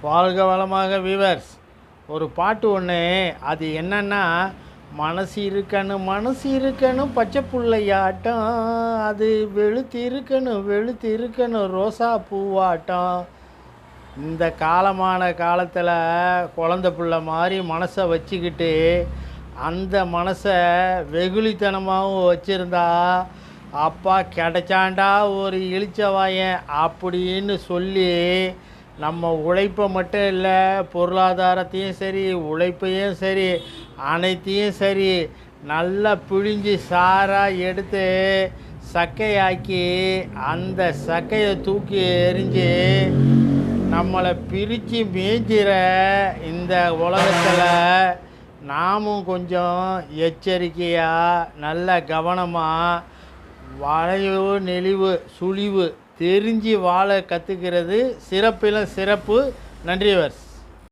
வாழ்க வளமாக வீவர்ஸ். ஒரு பாட்டு ஒன்று, அது என்னன்னா, மனசு இருக்கணும் பச்சை புள்ளையாட்டம், அது வெளுத்து இருக்கணும் ரோசா பூவாட்டம். இந்த காலமான காலத்தில் குழந்த பிள்ளை மாதிரி மனசை வச்சுக்கிட்டு அந்த மனசை வெகுளித்தனமாகவும் வச்சுருந்தா, அப்பா கிடைச்சாண்டா ஒரு இளிச்சவாயன் அப்படின்னு சொல்லி நம்ம உழைப்பை மட்டும் இல்லை, பொருளாதாரத்தையும் சரி உழைப்பையும் சரி அனைத்தையும் சரி நல்லா பிழிஞ்சு சாராக எடுத்து சக்கையாக்கி அந்த சக்கையை தூக்கி எறிஞ்சு நம்மளை பிரித்து மேய்ஞ்சிற இந்த உலகத்தில் நாமும் கொஞ்சம் எச்சரிக்கையாக நல்ல கவனமாக வளைவு நெளிவு சுழிவு தெரிஞ்சு வாழ கற்றுக்கிறது சிறப்பிலும் சிறப்பு. நன்றி வர்ஸ்.